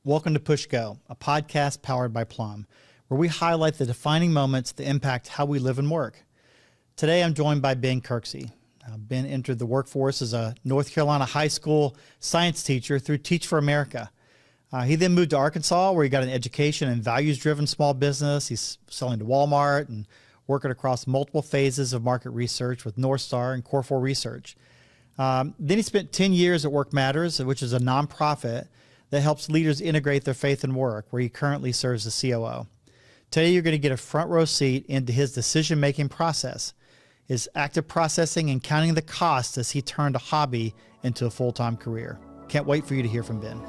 Welcome to Push Go, a podcast powered by Plum, where we highlight the defining moments that impact how we live and work. Today, I'm joined by Ben Kirksey. Ben entered the workforce as a North Carolina high school science teacher through Teach for America. He then moved to Arkansas, where he got an education in values-driven small business. He's selling to Walmart and working across multiple phases of market research with North Star and Core 4 Research. Then he spent 10 years at Work Matters, which is a nonprofit that helps leaders integrate their faith and work, where he currently serves as COO. Today, you're going to get a front row seat into his decision-making process, his active processing and counting the costs as he turned a hobby into a full-time career. Can't wait for you to hear from Ben.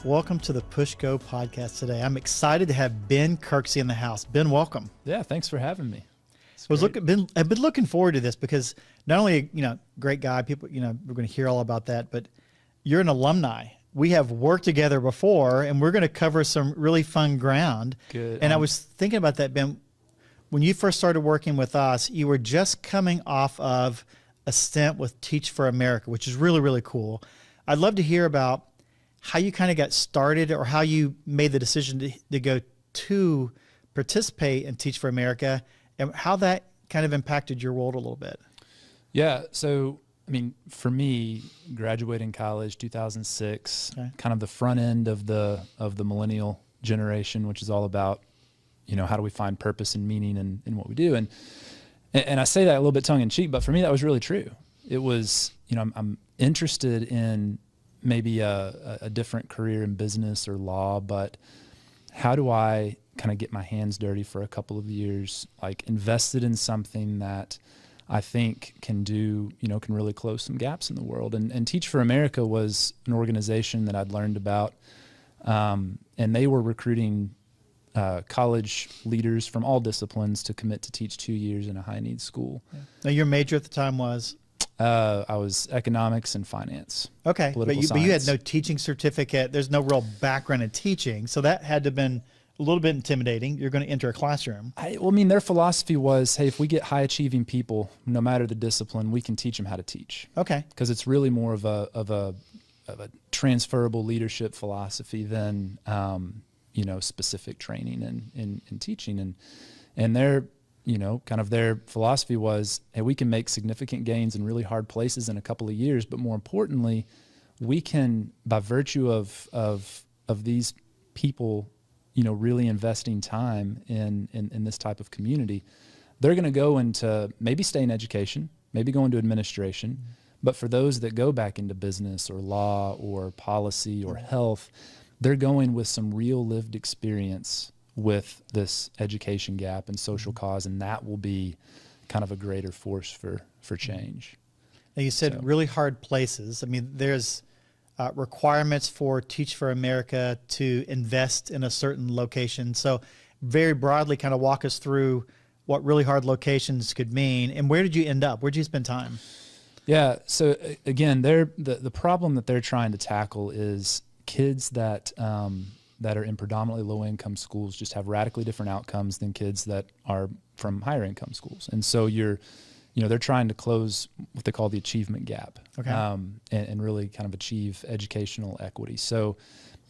Welcome to the Push Go podcast today. I'm excited to have Ben Kirksey in the house. Ben, welcome. Yeah, thanks for having me. I've been looking forward to this because not only, great guy, people, we're going to hear all about that, but you're an alumni. We have worked together before, and we're going to cover some really fun ground. Good. And I was thinking about that, Ben. When you first started working with us, you were just coming off of a stint with Teach for America, which is really, really cool. I'd love to hear about how you kind of got started or how you made the decision to go to participate in Teach for America and how that kind of impacted your world a little bit. Yeah. So, for me, graduating college, 2006, kind of the front end of the millennial generation, which is all about, how do we find purpose and meaning in what we do? And I say that a little bit tongue in cheek, but for me, that was really true. It was, I'm interested in maybe a different career in business or law, but how do I kind of get my hands dirty for a couple of years, like invested in something that I think can do, can really close some gaps in the world. And Teach for America was an organization that I'd learned about, and they were recruiting college leaders from all disciplines to commit to teach 2 years in a high needs school. Yeah. Now, your major at the time was? I was economics and finance. Okay, but you had no teaching certificate. There's no real background in teaching, so that had to have been a little bit intimidating. You're going to enter a classroom. Their philosophy was, hey, if we get high-achieving people, no matter the discipline, we can teach them how to teach. Okay, because it's really more of a transferable leadership philosophy than specific training in teaching, and their kind of their philosophy was, hey, we can make significant gains in really hard places in a couple of years, but more importantly, we can, by virtue of these people, really investing time in this type of community, they're going to go into maybe stay in education, maybe go into administration, but for those that go back into business or law or policy or health, they're going with some real lived experience with this education gap and social cause, and that will be kind of a greater force for change. Now, you said really hard places. There's requirements for Teach for America to invest in a certain location. So very broadly, kind of walk us through what really hard locations could mean, and where did you end up? Where did you spend time? Yeah, so again, the problem that they're trying to tackle is kids that are in predominantly low-income schools just have radically different outcomes than kids that are from higher-income schools. And so they're trying to close what they call the achievement gap, and really kind of achieve educational equity. So,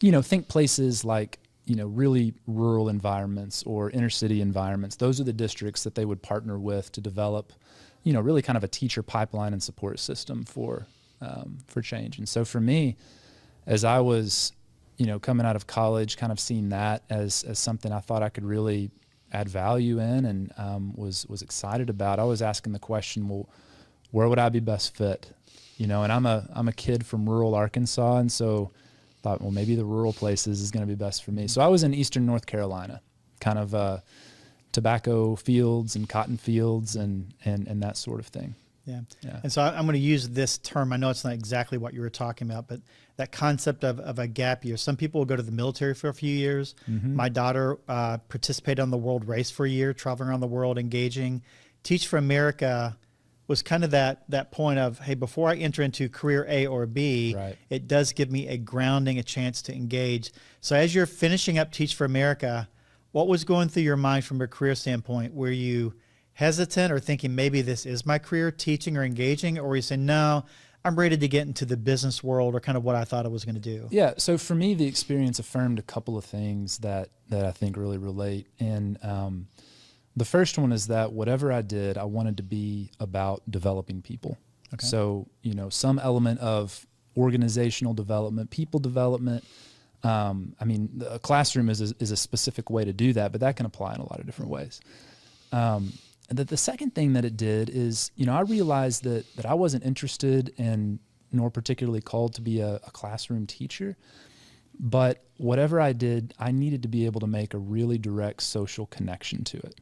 think places like, really rural environments or inner-city environments. Those are the districts that they would partner with to develop, really kind of a teacher pipeline and support system for change. And so for me, as I was coming out of college, kind of seeing that as something I thought I could really add value in and was excited about. I was asking the question, well, where would I be best fit? And I'm a kid from rural Arkansas, and so thought, well, maybe the rural places is going to be best for me. So I was in eastern North Carolina, kind of tobacco fields and cotton fields and that sort of thing. Yeah. And so I'm going to use this term. I know it's not exactly what you were talking about, but that concept of a gap year. Some people will go to the military for a few years. Mm-hmm. My daughter participated on the world race for a year, traveling around the world, engaging. Teach for America was kind of that point of, hey, before I enter into career A or B, Right. it does give me a grounding, a chance to engage. So as you're finishing up Teach for America, what was going through your mind from a career standpoint? Were you hesitant or thinking maybe this is my career, teaching or engaging, or were you saying, no, I'm ready to get into the business world, or kind of what I thought I was going to do? Yeah. So for me, the experience affirmed a couple of things that I think really relate. And the first one is that whatever I did, I wanted to be about developing people. Okay. So, some element of organizational development, people development. I mean, a classroom is a specific way to do that, but that can apply in a lot of different ways. And the second thing that it did is, I realized that I wasn't interested in, nor particularly called to be a classroom teacher, but whatever I did, I needed to be able to make a really direct social connection to it.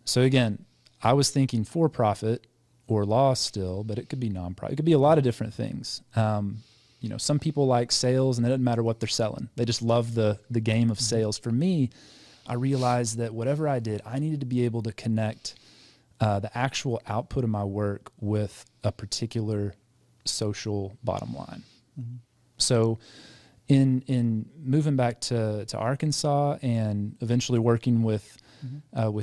So again, I was thinking for-profit or law still, but it could be nonprofit. It could be a lot of different things. Some people like sales, and it doesn't matter what they're selling. They just love the game of sales. For me, I realized that whatever I did, I needed to be able to connect the actual output of my work with a particular social bottom line. Mm-hmm. So in moving back to Arkansas and eventually working with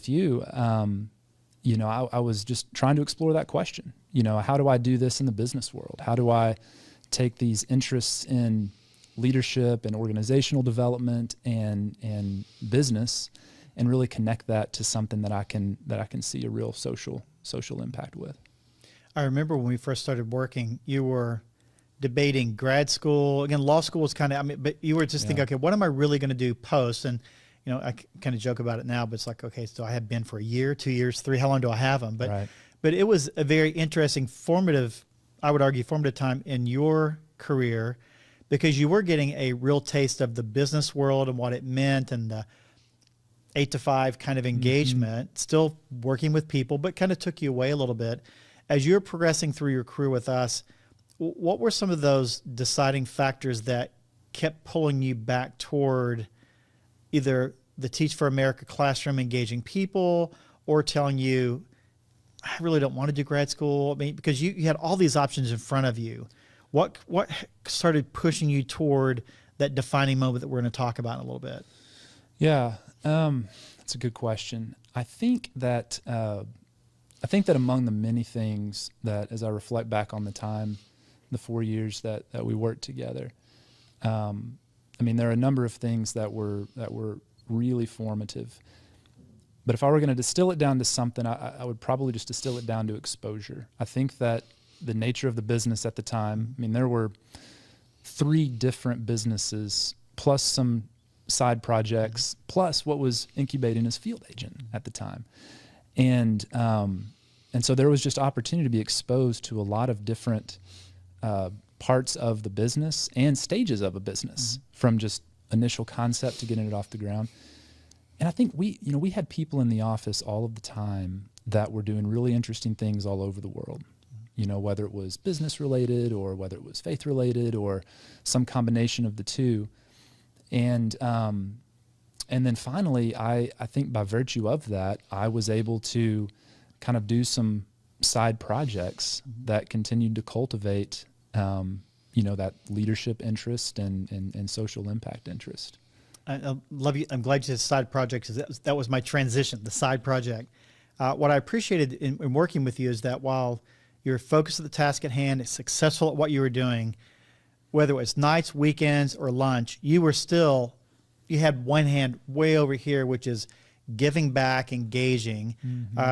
you, I was just trying to explore that question. How do I do this in the business world? How do I take these interests in leadership and organizational development and business and really connect that to something that I can see a real social impact with? I remember when we first started working, you were debating grad school. Again, law school was kind of, but you were just thinking, okay, what am I really going to do post? And, I kind of joke about it now, but it's like, okay, so I have been for a year, 2 years, 3, how long do I have them? But, right. But it was a very interesting, formative, I would argue, formative time in your career, because you were getting a real taste of the business world and what it meant, and the 8 to 5 kind of engagement, still working with people, but kind of took you away a little bit. As you're progressing through your career with us, what were some of those deciding factors that kept pulling you back toward either the Teach for America classroom, engaging people, or telling you, I really don't want to do grad school? I mean, because you had all these options in front of you. What started pushing you toward that defining moment that we're going to talk about in a little bit? Yeah, that's a good question. I think that among the many things that, as I reflect back on the time, the 4 years that we worked together, there are a number of things that were really formative. But if I were going to distill it down to something, I would probably just distill it down to exposure. I think that the nature of the business at the time, there were 3 different businesses plus some side projects, plus what was incubating as field agent at the time. And so there was just opportunity to be exposed to a lot of different parts of the business and stages of a business, from just initial concept to getting it off the ground. And I think we had people in the office all of the time that were doing really interesting things all over the world, whether it was business related or whether it was faith related or some combination of the two. And then finally, I think by virtue of that, I was able to kind of do some side projects that continued to cultivate, that leadership interest and social impact interest. I love you. I'm glad you said side projects. That was my transition, the side project. What I appreciated in working with you is that while you're focused on the task at hand, successful at what you were doing, whether it was nights, weekends, or lunch, you had one hand way over here, which is giving back, engaging.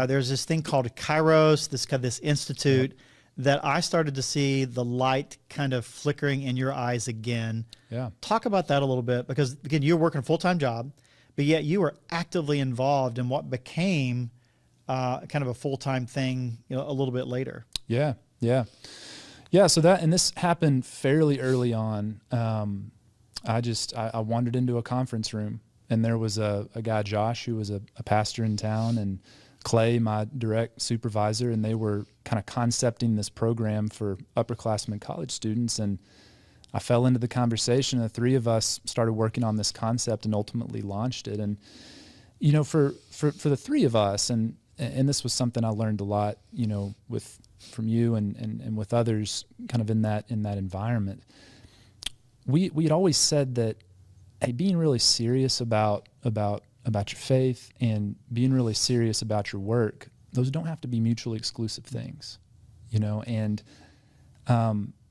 There's this thing called Kairos, this institute, that I started to see the light kind of flickering in your eyes again. Yeah. Talk about that a little bit, because again, you're working a full-time job, but yet you were actively involved in what became kind of a full-time thing, a little bit later. Yeah. So this happened fairly early on. I wandered into a conference room, and there was a guy, Josh, who was a pastor in town, and Clay, my direct supervisor, and they were kind of concepting this program for upperclassmen college students. And I fell into the conversation, and the 3 of us started working on this concept and ultimately launched it. And, for the 3 of us, and this was something I learned a lot, with from you and with others kind of in that environment, we had always said that, hey, being really serious about your faith and being really serious about your work, those don't have to be mutually exclusive things, and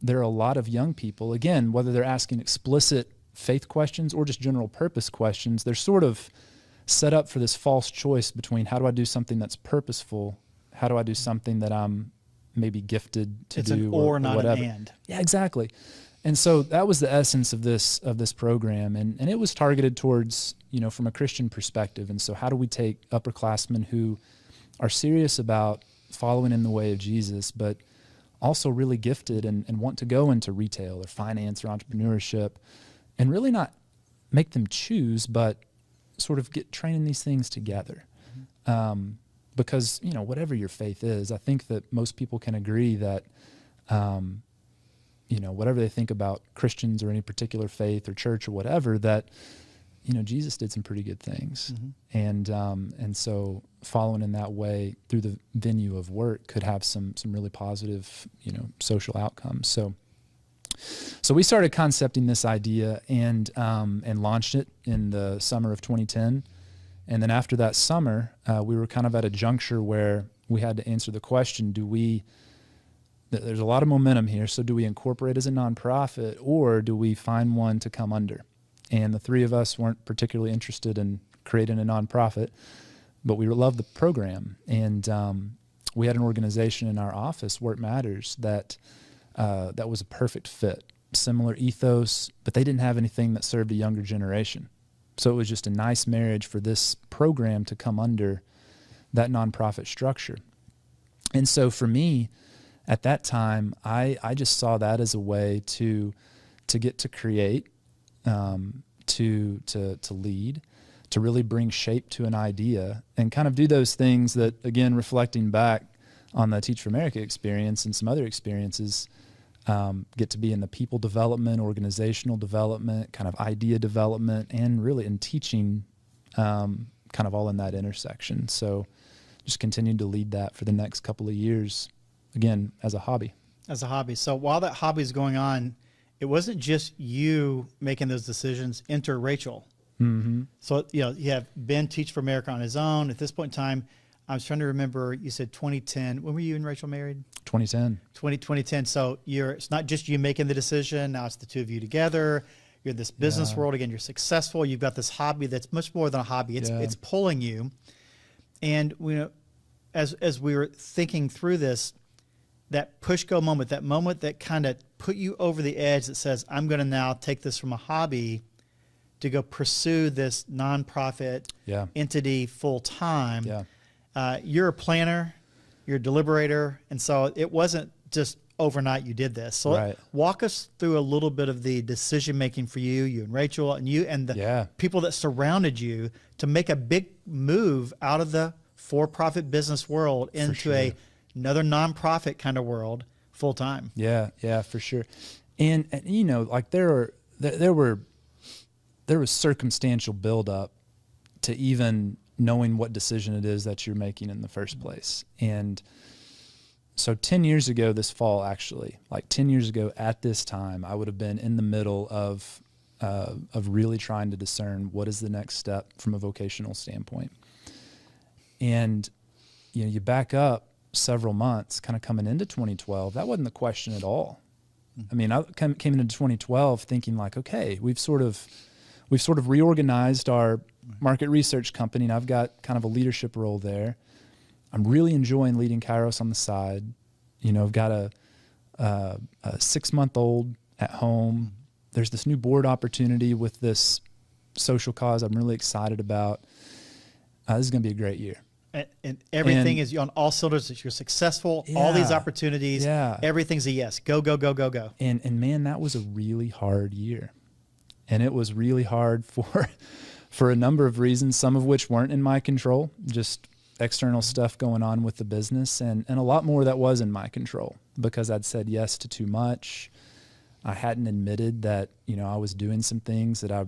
there are a lot of young people, again, whether they're asking explicit faith questions or just general purpose questions, they're sort of set up for this false choice between how do I do something that's purposeful, how do I do something that I'm maybe gifted to it's do, an or not whatever. an and. Yeah, exactly. And so that was the essence of this program, and it was targeted towards, from a Christian perspective. And so how do we take upperclassmen who are serious about following in the way of Jesus, but also really gifted and want to go into retail or finance or entrepreneurship, and really not make them choose, but sort of get training these things together. Because, whatever your faith is, I think that most people can agree that, whatever they think about Christians or any particular faith or church or whatever, that, Jesus did some pretty good things. And so following in that way through the venue of work could have some really positive, social outcomes. So we started concepting this idea and launched it in the summer of 2010. And then after that summer, we were kind of at a juncture where we had to answer the question, there's a lot of momentum here, so do we incorporate as a nonprofit or do we find one to come under? And the three of us weren't particularly interested in creating a nonprofit, but we loved the program. And we had an organization in our office, Work Matters, that was a perfect fit. Similar ethos, but they didn't have anything that served a younger generation. So it was just a nice marriage for this program to come under that nonprofit structure. And so for me, at that time, I just saw that as a way to get to create, to lead, to really bring shape to an idea and kind of do those things that, again, reflecting back on the Teach for America experience and some other experiences, get to be in the people development, organizational development, kind of idea development, and really in teaching, kind of all in that intersection. So just continued to lead that for the next couple of years, again, as a hobby. As a hobby. So while that hobby is going on, it wasn't just you making those decisions. Enter Rachel. Mm-hmm. So, you have Ben Teach for America on his own. At this point in time, I was trying to remember, you said 2010. When were you and Rachel married? 2010. 2010. So it's not just you making the decision. Now it's the two of you together. You're in this business world. Again, you're successful. You've got this hobby that's much more than a hobby. It's pulling you. And as we were thinking through this, that push-go moment, that moment that kind of put you over the edge that says, I'm going to now take this from a hobby to go pursue this nonprofit entity full-time. You're a planner, you're a deliberator, and so it wasn't just overnight you did this. So walk us through a little bit of the decision-making for you and Rachel, and you and the people that surrounded you to make a big move out of the for-profit business world into another nonprofit kind of world full-time. Yeah, for sure. And like there was circumstantial buildup to even knowing what decision it is that you're making in the first place. And so 10 years ago this fall, actually, like 10 years ago at this time, I would have been in the middle of really trying to discern what is the next step from a vocational standpoint. And, you back up several months kind of coming into 2012, that wasn't the question at all. I mean, I came into 2012 thinking like, okay, we've sort of reorganized our market research company, and I've got kind of a leadership role there. I'm really enjoying leading Kairos on the side. I've got a 6-month-old at home. There's this new board opportunity with this social cause I'm really excited about. This is going to be a great year. And everything is on all cylinders. You're successful. All these opportunities. Everything's a yes. Go, go, go, go, go. And man, that was a really hard year. And it was really hard for a number of reasons, some of which weren't in my control, just external stuff going on with the business, and a lot more that was in my control because I'd said yes to too much. I hadn't admitted that, I was doing some things that I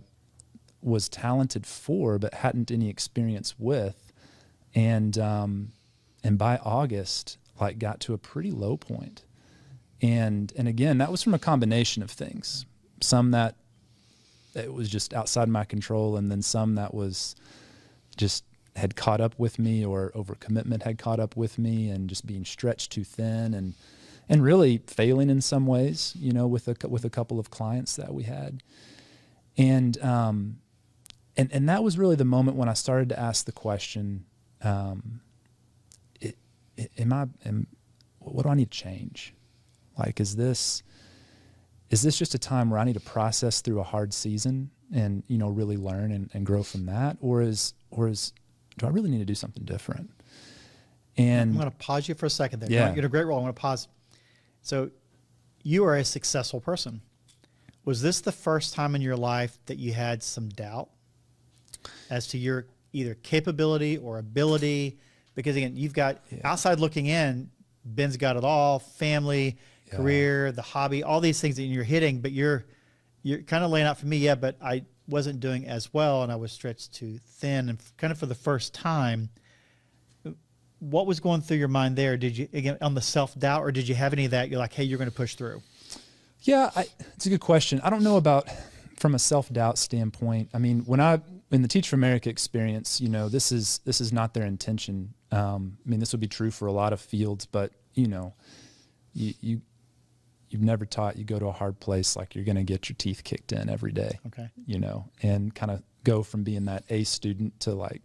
was talented for but hadn't any experience with. And by August, like got to a pretty low point. And again, that was from a combination of things. Some that it was just outside my control, and then some that was just had caught up with me, or overcommitment had caught up with me, and just being stretched too thin, and really failing in some ways, you know, with a couple of clients that we had. And that was really the moment when I started to ask the question, what do I need to change? Like, is this just a time where I need to process through a hard season and, you know, really learn and grow from that? Or do I really need to do something different? And I'm going to pause you for a second there. Yeah. You're in a great role. I'm going to pause. So you are a successful person. Was this the first time in your life that you had some doubt as to your either capability or ability? Because again, you've got outside looking in, Ben's got it all, family, career, the hobby, all these things that you're hitting, but you're kind of laying out for me, but I wasn't doing as well and I was stretched too thin. And kind of for the first time, what was going through your mind there? Did you, again, on the self-doubt, or did you have any of that? You're like, hey, you're going to push through. Yeah, it's a good question. I don't know about from a self-doubt standpoint. I mean, in the Teach for America experience, you know, this is not their intention. I mean, this would be true for a lot of fields, but you know, you've never taught, you go to a hard place, like you're going to get your teeth kicked in every day. Okay. You know, and kind of go from being that A student to like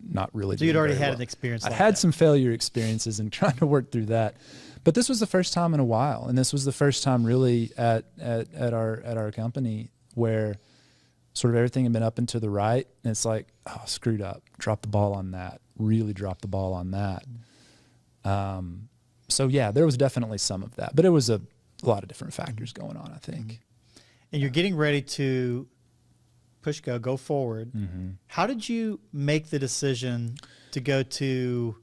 not really. So you'd already had an experience. I had some failure experiences and trying to work through that. But this was the first time in a while, and this was the first time really at our company where sort of everything had been up and to the right, and it's like, oh, screwed up, dropped the ball on that, really dropped the ball on that. So yeah, there was definitely some of that, but it was a lot of different factors going on, I think. And you're getting ready to push go forward. How did you make the decision to go to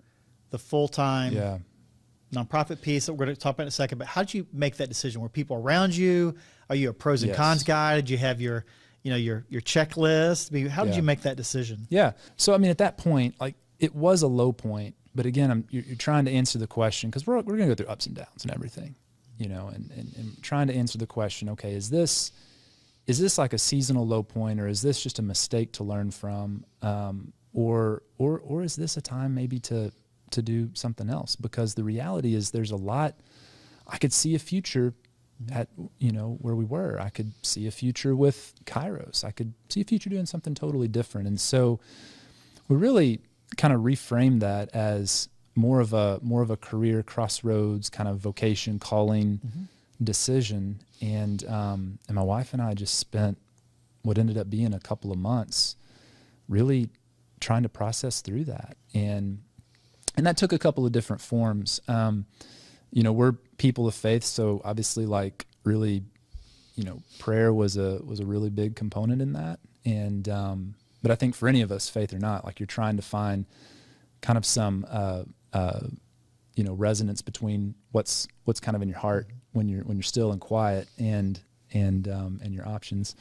the full-time nonprofit piece that we're going to talk about in a second, but how did you make that decision? Were people around you? Are you a pros and cons guy? Did you have your checklist? I mean, how did you make that decision? Yeah. So, I mean, at that point, like it was a low point, but again, you're trying to answer the question, because we're going to go through ups and downs and everything, you know, and trying to answer the question, okay, is this like a seasonal low point, or is this just a mistake to learn from? Or is this a time maybe to do something else? Because the reality is there's a lot. I could see a future at, you know, where we were. I could see a future with Kairos. I could see a future doing something totally different. And so we really kind of reframed that as more of a career crossroads kind of vocation calling decision. And my wife and I just spent what ended up being a couple of months really trying to process through that. And that took a couple of different forms. You know, we're people of faith, so obviously, like, really, you know, prayer was a really big component in that. And but I think for any of us, faith or not, like, you're trying to find kind of some you know, resonance between what's kind of in your heart when you're still and quiet, and your options.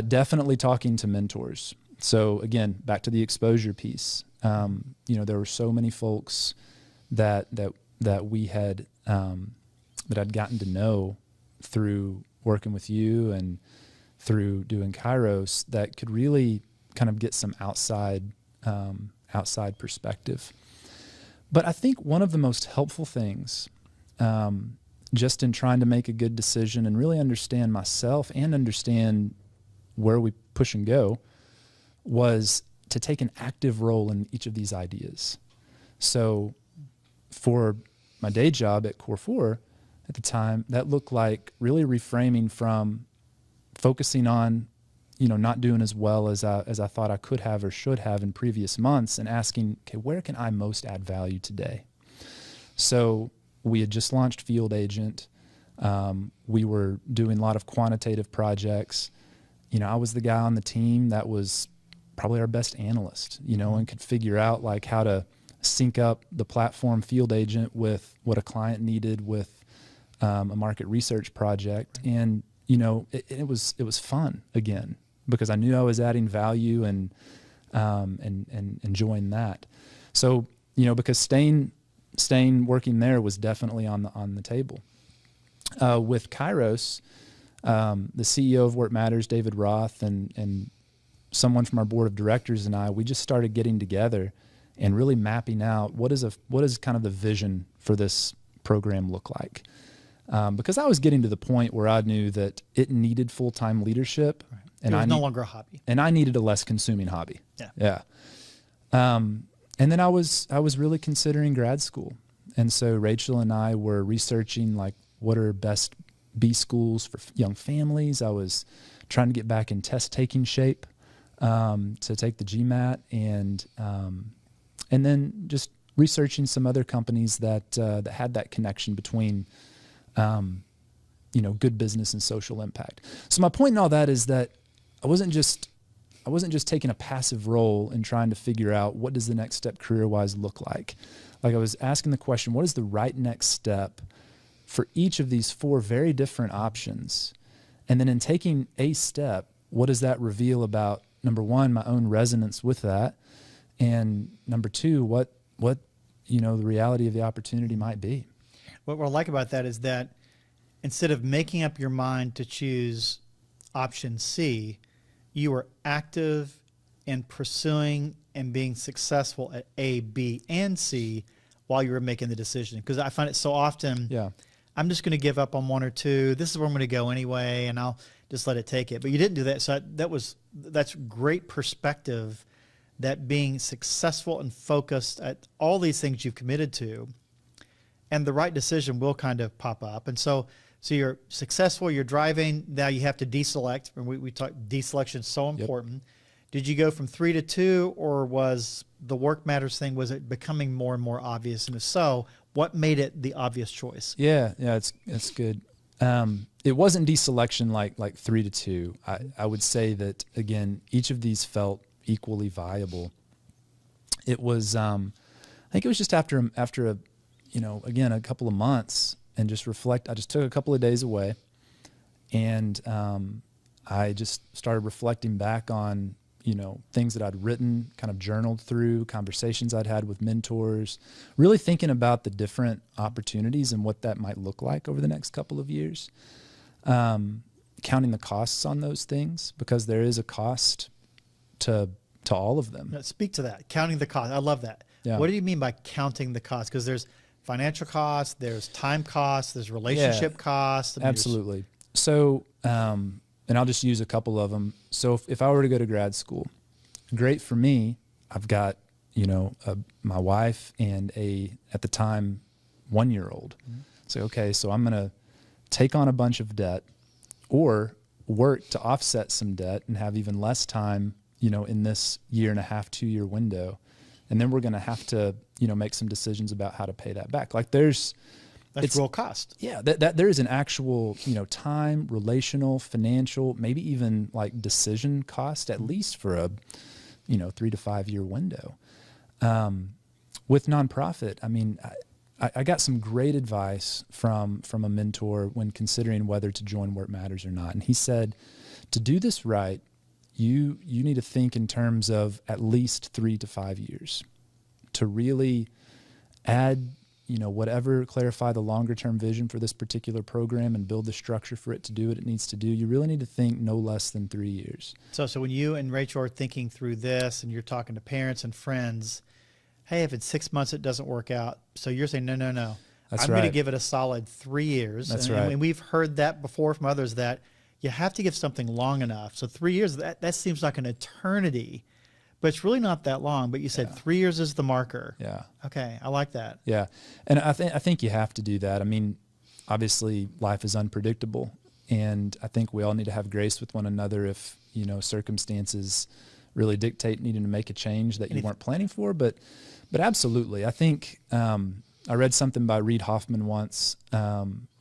Definitely talking to mentors. So again, back to the exposure piece. You know, there were so many folks that we had that I'd gotten to know through working with you and through doing Kairos that could really kind of get some outside perspective. But I think one of the most helpful things, just in trying to make a good decision and really understand myself and understand where we push and go, was to take an active role in each of these ideas. So for my day job at Core 4 at the time, that looked like really reframing from focusing on, you know, not doing as well as I thought I could have or should have in previous months, and asking, okay, where can I most add value today? So we had just launched Field Agent. We were doing a lot of quantitative projects. You know, I was the guy on the team that was probably our best analyst, you know, and could figure out like how to sync up the platform Field Agent with what a client needed with a market research project. And, you know, it was fun again, because I knew I was adding value and enjoying that. So, you know, because staying staying working there was definitely on the table. With Kairos, the CEO of Work Matters, David Roth, and someone from our board of directors and I, we just started getting together and really mapping out what is kind of the vision for this program look like. Because I was getting to the point where I knew that it needed full-time leadership, Right. and it was no longer a hobby, and I needed a less consuming hobby. Yeah. And then I was really considering grad school, and so Rachel and I were researching like what are best B schools for young families. I was trying to get back in test taking shape to take the GMAT, and then just researching some other companies that had that connection between good business and social impact. So my point in all that is that I wasn't just taking a passive role in trying to figure out what does the next step career-wise look like. Like I was asking the question, what is the right next step for each of these 4 very different options? And then in taking a step, what does that reveal about, number 1, my own resonance with that, and number 2, what the reality of the opportunity might be. What I like about that is that instead of making up your mind to choose option C, you were active in pursuing and being successful at A, B, and C while you were making the decision. Because I find it so often, I'm just going to give up on 1 or 2. This is where I'm going to go anyway, and I'll just let it take it. But you didn't do that. So that's great perspective, that being successful and focused at all these things you've committed to, and the right decision will kind of pop up. And so you're successful, you're driving, now you have to deselect. And we talked, deselection is so important. Yep. Did you go from 3 to 2, or was the Work Matters thing, was it becoming more and more obvious? And if so, what made it the obvious choice? Yeah, it's good. It wasn't deselection like 3 to 2. I would say that, again, each of these felt equally viable. It was, I think it was just after a couple of months, and just reflect. I just took a couple of days away, and I just started reflecting back on things that I'd written, kind of journaled through, conversations I'd had with mentors, really thinking about the different opportunities and what that might look like over the next couple of years. Counting the costs on those things, because there is a cost to all of them. Now, speak to that. Counting the cost. I love that. Yeah. What do you mean by counting the cost? Because there's financial costs, there's time costs, there's relationship costs. I mean, absolutely. So, and I'll just use a couple of them. So if I were to go to grad school, great for me. I've got, my wife and at the time, 1-year-old. Mm-hmm. So, okay, so I'm going to take on a bunch of debt, or work to offset some debt and have even less time, in this 1.5, 2-year window. And then we're going to have to, make some decisions about how to pay that back. Like that's real cost. Yeah. That there is an actual, time, relational, financial, maybe even like decision cost, at least for a, 3 to 5 year window. With nonprofit, I mean, I got some great advice from a mentor when considering whether to join Work Matters or not. And he said, to do this right, you need to think in terms of at least 3 to 5 years to really add, whatever, clarify the longer term vision for this particular program and build the structure for it to do what it needs to do. You really need to think no less than 3 years. So when you and Rachel are thinking through this and you're talking to parents and friends, hey, if in 6 months it doesn't work out, so you're saying, no. That's I'm right. going to give it a solid 3 years. That's right. And we've heard that before from others, that you have to give something long enough. So 3 years, that seems like an eternity, but it's really not that long. But you said 3 years is the marker. Yeah. Okay, I like that. Yeah, and I think you have to do that. I mean, obviously life is unpredictable, and I think we all need to have grace with one another if circumstances really dictate needing to make a change that you weren't planning for. But absolutely, I think I read something by Reid Hoffman once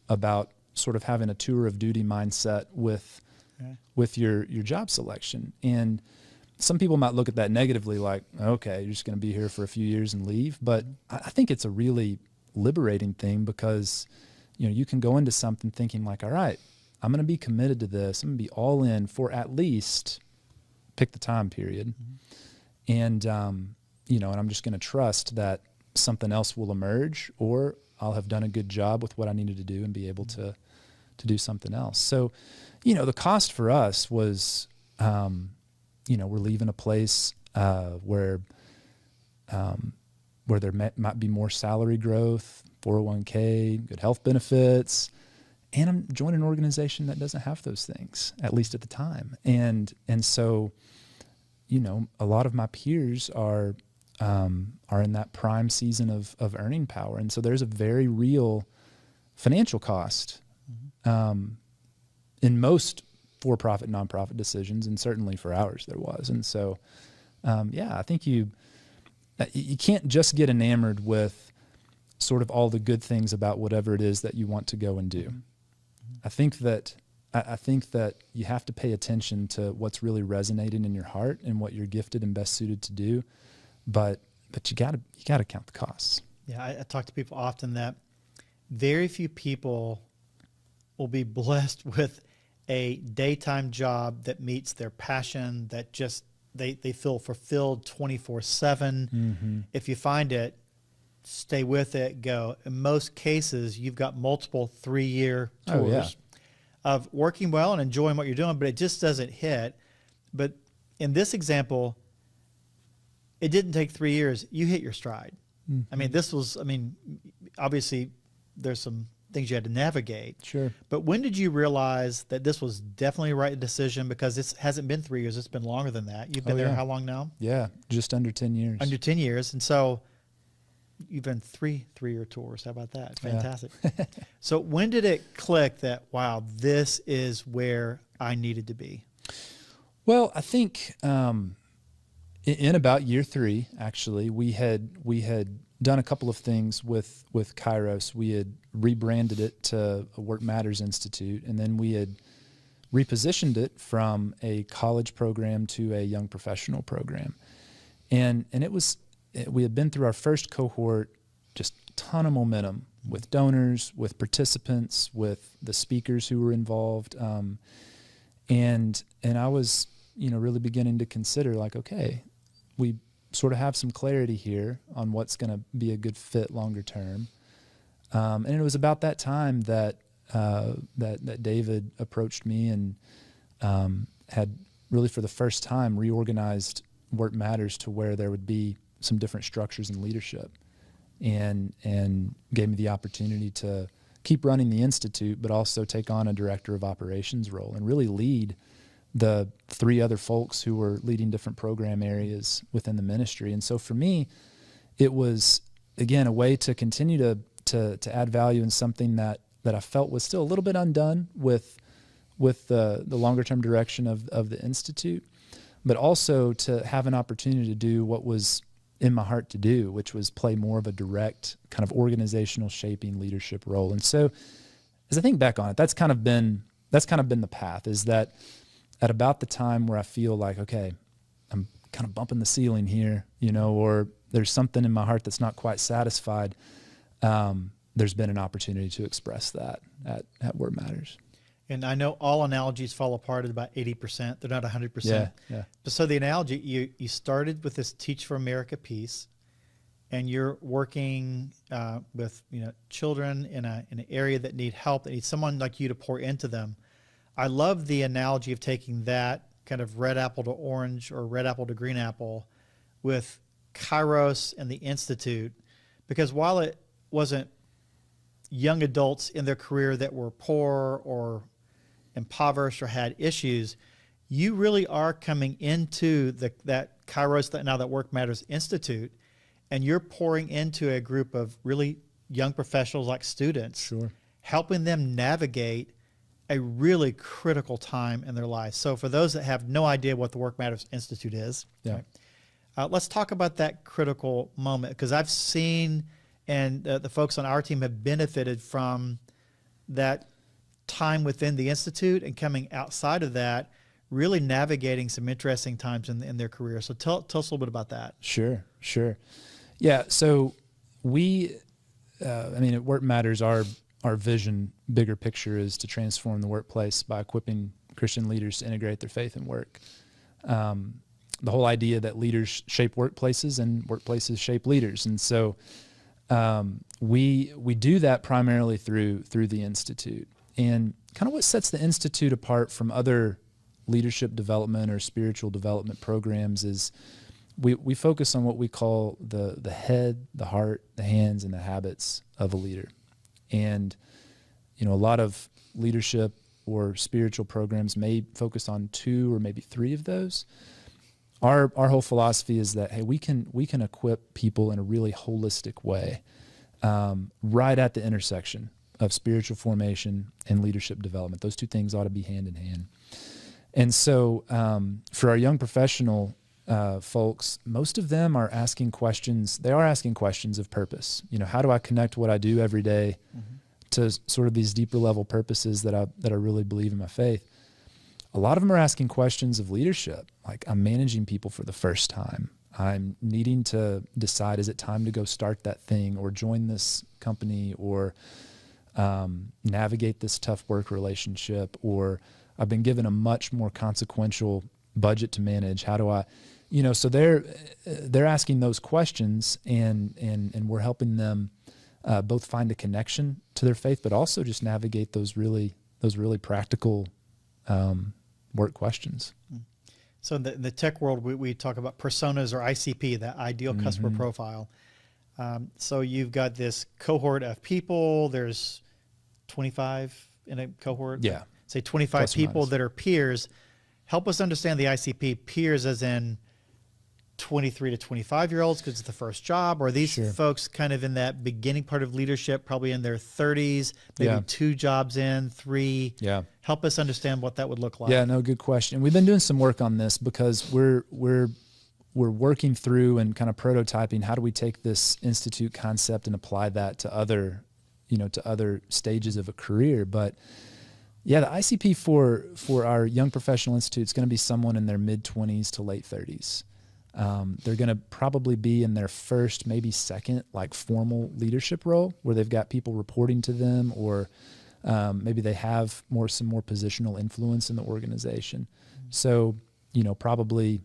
about sort of having a tour of duty mindset with your job selection. And some people might look at that negatively, like, okay, you're just going to be here for a few years and leave. But I think it's a really liberating thing, because you can go into something thinking like, all right, I'm going to be committed to this. I'm going to be all in for at least, pick the time period. Mm-hmm. And, and I'm just going to trust that something else will emerge, or I'll have done a good job with what I needed to do and be able to do something else. So, the cost for us was, we're leaving a place where there might be more salary growth, 401k, good health benefits, and I'm joining an organization that doesn't have those things, at least at the time. And so, a lot of my peers are in that prime season of earning power. And so there's a very real financial cost in most for-profit, nonprofit decisions, and certainly for ours there was. And so, I think you can't just get enamored with sort of all the good things about whatever it is that you want to go and do. I think that you have to pay attention to what's really resonating in your heart and what you're gifted and best suited to do. But you gotta count the costs. Yeah, I talk to people often that very few people will be blessed with a daytime job that meets their passion, that just they feel fulfilled 24/7. If you find it, stay with it, go. In most cases, you've got multiple 3-year tours of working well and enjoying what you're doing, but it just doesn't hit. But in this example, it didn't take 3 years. You hit your stride. I mean, obviously there's some things you had to navigate. Sure. But when did you realize that this was definitely the right decision? Because it hasn't been 3 years. It's been longer than that. You've been there how long now? Yeah, just under 10 years. Under 10 years. And so you've been 3-year tours. How about that? Fantastic. Yeah. So when did it click that, wow, this is where I needed to be? Well, I think in about year 3, actually, we had done a couple of things with Kairos. We had rebranded it to a Work Matters Institute, and then we had repositioned it from a college program to a young professional program. And we had been through our first cohort, just a ton of momentum with donors, with participants, with the speakers who were involved. And I was, really beginning to consider, like, okay, we sort of have some clarity here on what's going to be a good fit longer term. And it was about that time that David approached me and had really for the first time reorganized Work Matters to where there would be some different structures and leadership, and gave me the opportunity to keep running the Institute, but also take on a director of operations role and really lead the 3 other folks who were leading different program areas within the ministry. And so for me, it was, again, a way to continue to add value in something that I felt was still a little bit undone with the longer term direction of the Institute, but also to have an opportunity to do what was in my heart to do, which was play more of a direct kind of organizational shaping leadership role. And so as I think back on it, that's kind of been the path, is that at about the time where I feel like, okay, I'm kind of bumping the ceiling here, or there's something in my heart that's not quite satisfied, there's been an opportunity to express that at Work Matters. And I know all analogies fall apart at about 80%. They're not 100%. Yeah. So the analogy, you started with this Teach for America piece, and you're working with children in an area that need help, that need someone like you to pour into them. I love the analogy of taking that kind of red apple to orange or red apple to green apple with Kairos and the Institute, because while it wasn't young adults in their career that were poor or impoverished or had issues, you really are coming into that Kairos, now that Work Matters Institute, and you're pouring into a group of really young professionals like students, Sure. helping them navigate a really critical time in their lives. So for those that have no idea what the Work Matters Institute is, Yeah. right, let's talk about that critical moment, because I've seen, and the folks on our team have benefited from that time within the Institute and coming outside of that, really navigating some interesting times in their career. So tell us a little bit about that. Sure. Yeah, so at Work Matters, our vision, bigger picture, is to transform the workplace by equipping Christian leaders to integrate their faith and work. the whole idea that leaders shape workplaces and workplaces shape leaders. And so we do that primarily through the Institute. And kind of what sets the Institute apart from other leadership development or spiritual development programs is we focus on what we call the head, the heart, the hands, and the habits of a leader. And, a lot of leadership or spiritual programs may focus on 2 or maybe 3 of those. Our whole philosophy is that, hey, we can equip people in a really holistic way, right at the intersection of spiritual formation and leadership development. Those 2 things ought to be hand in hand. And so for our young professional folks, most of them are asking questions. They are asking questions of purpose. How do I connect what I do every day to sort of these deeper level purposes that I really believe in my faith? A lot of them are asking questions of leadership. Like, I'm managing people for the first time. I'm needing to decide, is it time to go start that thing or join this company or navigate this tough work relationship, or I've been given a much more consequential budget to manage. How do I, so they're asking those questions, and we're helping them both find a connection to their faith, but also just navigate those really practical work questions. So in the tech world, we talk about personas, or ICP, that ideal customer profile. So you've got this cohort of people. There's 25 in a cohort. Yeah. Say 25 people that are peers. Help us understand the ICP. Peers as in 23 to 25-year-olds because it's the first job, or are these folks kind of in that beginning part of leadership, probably in their 30s, maybe 2 jobs in, 3? Yeah. Help us understand what that would look like. Yeah, no, good question. We've been doing some work on this because we're working through and kind of prototyping how do we take this Institute concept and apply that to other stages of a career. But yeah, the ICP for our Young Professional Institute is going to be someone in their mid-20s to late 30s. They're going to probably be in their first, maybe second, like formal leadership role where they've got people reporting to them, or maybe they have some more positional influence in the organization. So, probably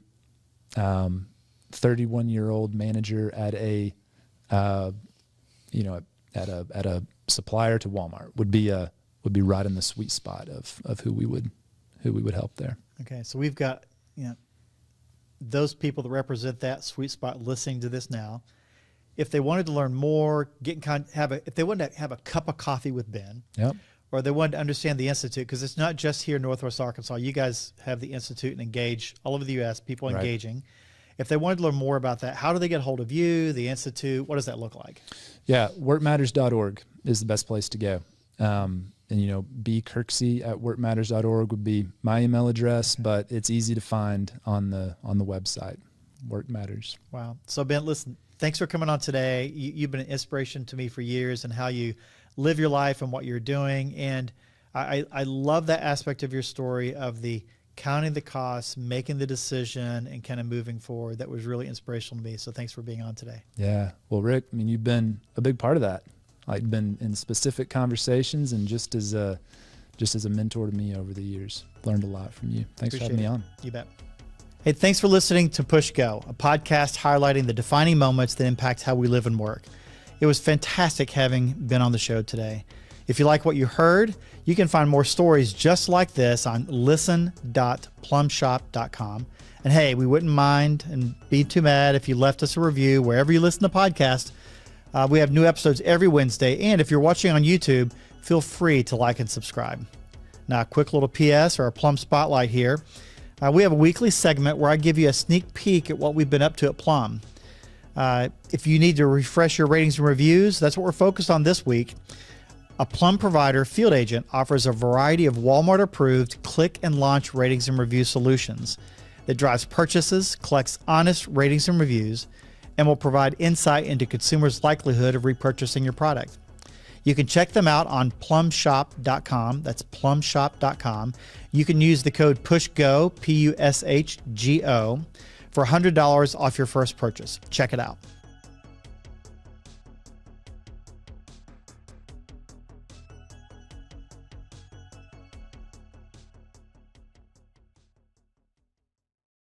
31-year-old manager at a supplier to Walmart would be right in the sweet spot of who we would help there. Okay, so we've got those people that represent that sweet spot listening to this now. If they wanted to learn more, if they wanted to have a cup of coffee with Ben, or they wanted to understand the Institute, because it's not just here in Northwest Arkansas. You guys have the Institute and engage all over the U.S., people engaging. If they wanted to learn more about that, how do they get a hold of you, the Institute? What does that look like? Yeah, workmatters.org is the best place to go. And, B. Kirksey at workmatters.org would be my email address, but it's easy to find on the website, Work Matters. Wow. So, Ben, listen, thanks for coming on today. You've been an inspiration to me for years, and how you live your life and what you're doing. And I love that aspect of your story of the counting the costs, making the decision, and kind of moving forward. That was really inspirational to me. So thanks for being on today. Yeah. Well, Rick, you've been a big part of that. I've been in specific conversations and just as a mentor to me over the years. Learned a lot from you. Thanks for having me on. You bet. Hey, thanks for listening to Push Go, a podcast highlighting the defining moments that impact how we live and work. It was fantastic having been on the show today. If you like what you heard, you can find more stories just like this on listen.plumshop.com. And hey, we wouldn't mind and be too mad if you left us a review wherever you listen to podcasts. We have new episodes every Wednesday, and if you're watching on YouTube, feel free to like and subscribe. Now, a quick little PS or a Plum Spotlight here. We have a weekly segment where I give you a sneak peek at what we've been up to at Plum. If you need to refresh your ratings and reviews, that's what we're focused on this week. A Plum Provider Field Agent offers a variety of Walmart-approved click and launch ratings and review solutions that drives purchases, collects honest ratings and reviews, and will provide insight into consumers' likelihood of repurchasing your product. You can check them out on plumshop.com. That's plumshop.com. You can use the code PUSHGO, PUSHGO, for $100 off your first purchase. Check it out.